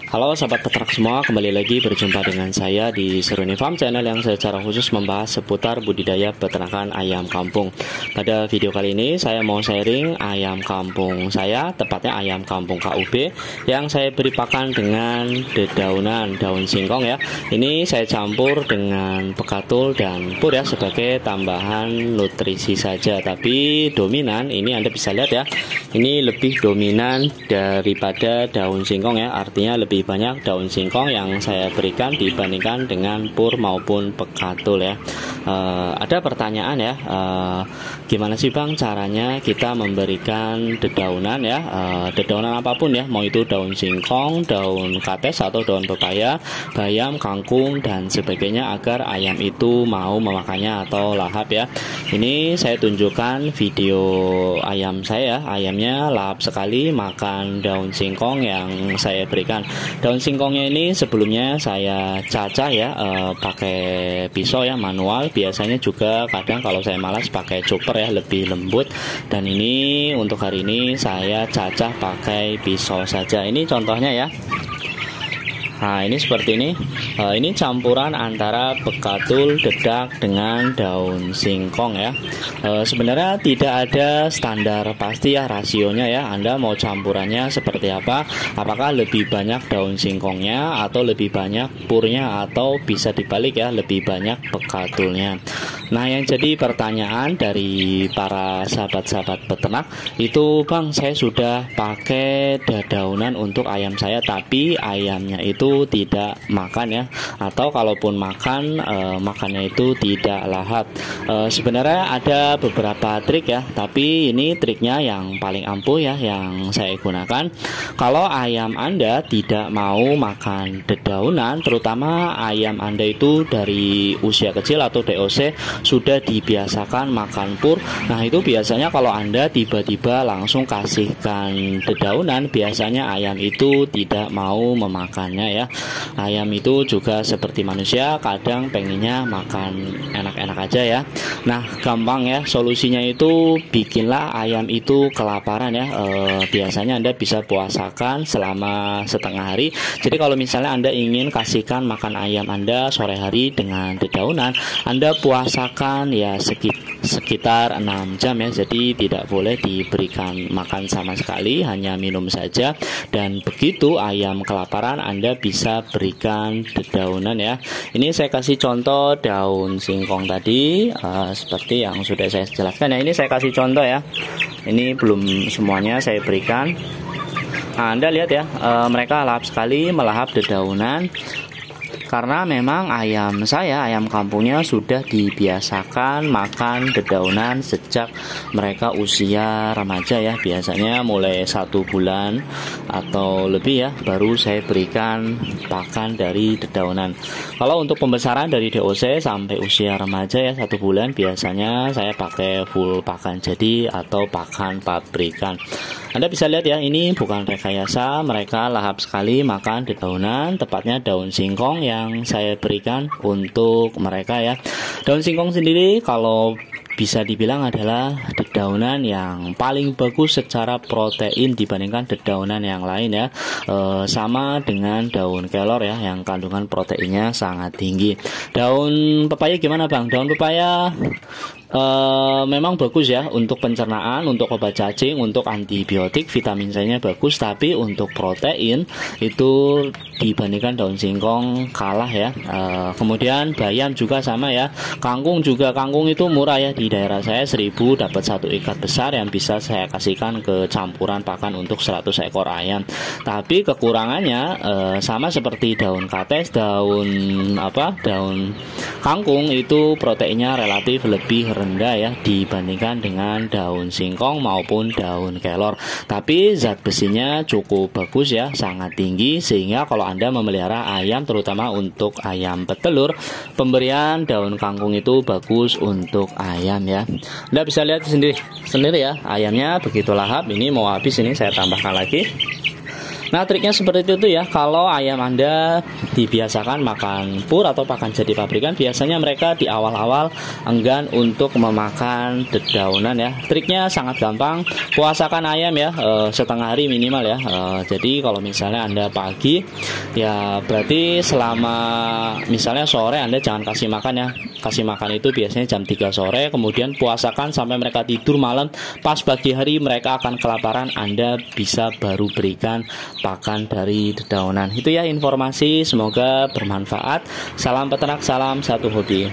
Halo sahabat peternak semua, kembali lagi berjumpa dengan saya di Seruni Farm Channel yang secara khusus membahas seputar budidaya peternakan ayam kampung. Pada video kali ini saya mau sharing ayam kampung saya, tepatnya ayam kampung KUB yang saya beri pakan dengan dedaunan daun singkong ya. Ini saya campur dengan pekatul dan pur ya sebagai tambahan nutrisi saja, tapi dominan ini Anda bisa lihat ya, ini lebih dominan daripada daun singkong ya, artinya lebih banyak daun singkong yang saya berikan dibandingkan dengan pur maupun pekatul ya. Ada pertanyaan ya, gimana sih Bang caranya kita memberikan dedaunan ya, dedaunan apapun ya, mau itu daun singkong, daun kates atau daun pepaya, bayam, kangkung dan sebagainya agar ayam itu mau memakannya atau lahap ya. Ini saya tunjukkan video ayam saya, ayamnya lahap sekali makan daun singkong yang saya berikan. Daun singkongnya ini sebelumnya saya cacah ya, pakai pisau ya, manual. Biasanya juga kadang kalau saya malas pakai chopper ya, lebih lembut. Dan ini untuk hari ini saya cacah pakai pisau saja. Ini contohnya ya. Nah ini seperti ini. Ini campuran antara pekatul, dedak dengan daun singkong ya. Sebenarnya tidak ada standar pasti ya rasionya ya. Anda mau campurannya seperti apa? Apakah lebih banyak daun singkongnya atau lebih banyak purnya, atau bisa dibalik ya, lebih banyak pekatulnya. Nah yang jadi pertanyaan dari para sahabat-sahabat peternak itu, Bang saya sudah pakai dedaunan untuk ayam saya tapi ayamnya itu tidak makan ya, atau kalaupun makan makannya itu tidak lahap. Sebenarnya ada beberapa trik ya, tapi ini triknya yang paling ampuh ya yang saya gunakan. Kalau ayam Anda tidak mau makan dedaunan, terutama ayam Anda itu dari usia kecil atau DOC sudah dibiasakan makan pur, nah itu biasanya kalau Anda tiba-tiba langsung kasihkan dedaunan, biasanya ayam itu tidak mau memakannya ya. Ayam itu juga seperti manusia, kadang pengennya makan enak-enak aja ya. Nah gampang ya solusinya itu, bikinlah ayam itu kelaparan ya. Biasanya Anda bisa puasakan selama setengah hari. Jadi kalau misalnya Anda ingin kasihkan makan ayam Anda sore hari dengan dedaunan, Anda puasakan ya sekitar 6 jam ya. Jadi tidak boleh diberikan makan sama sekali, hanya minum saja. Dan begitu ayam kelaparan Anda bisa berikan dedaunan ya. Ini saya kasih contoh daun singkong tadi, seperti yang sudah saya jelaskan ya. Ini saya kasih contoh ya, ini belum semuanya saya berikan. Nah, Anda lihat ya, mereka lahap sekali melahap dedaunan karena memang ayam saya, ayam kampungnya sudah dibiasakan makan dedaunan sejak mereka usia remaja ya. Biasanya mulai 1 bulan atau lebih ya baru saya berikan pakan dari dedaunan. Kalau untuk pembesaran dari DOC sampai usia remaja ya 1 bulan, biasanya saya pakai full pakan jadi atau pakan pabrikan. Anda bisa lihat ya, ini bukan rekayasa, mereka lahap sekali makan dedaunan, tepatnya daun singkong yang saya berikan untuk mereka ya. Daun singkong sendiri kalau bisa dibilang adalah dedaunan yang paling bagus secara protein dibandingkan dedaunan yang lain ya. Sama dengan daun kelor ya, yang kandungan proteinnya sangat tinggi. Daun pepaya gimana Bang? Daun pepaya memang bagus ya untuk pencernaan, untuk obat cacing, untuk antibiotik, vitamin C-nya bagus, tapi untuk protein itu dibandingkan daun singkong kalah ya. Kemudian bayam juga sama ya. Kangkung juga, kangkung itu murah ya, di daerah saya 1000 dapat 1 ikat besar yang bisa saya kasihkan ke campuran pakan untuk 100 ekor ayam. Tapi kekurangannya sama seperti daun kates, daun kangkung itu proteinnya relatif lebih rendah ya dibandingkan dengan daun singkong maupun daun kelor. Tapi zat besinya cukup bagus ya, sangat tinggi, sehingga kalau Anda memelihara ayam terutama untuk ayam petelur, pemberian daun kangkung itu bagus untuk ayam ya. Anda bisa lihat sendiri ya, ayamnya begitu lahap. Ini mau habis, ini saya tambahkan lagi. Nah, triknya seperti itu ya. Kalau ayam Anda dibiasakan makan pur atau pakan jadi pabrikan, biasanya mereka di awal-awal enggan untuk memakan dedaunan ya. Triknya sangat gampang. Puasakan ayam ya setengah hari minimal ya. Jadi kalau misalnya Anda pagi ya berarti selama misalnya sore Anda jangan kasih makan ya. Kasih makan itu biasanya jam 3 sore, kemudian puasakan sampai mereka tidur malam. Pas pagi hari mereka akan kelaparan, Anda bisa baru berikan pakan dari dedaunan. Itu ya informasi, semoga bermanfaat. Salam peternak, salam satu hobi.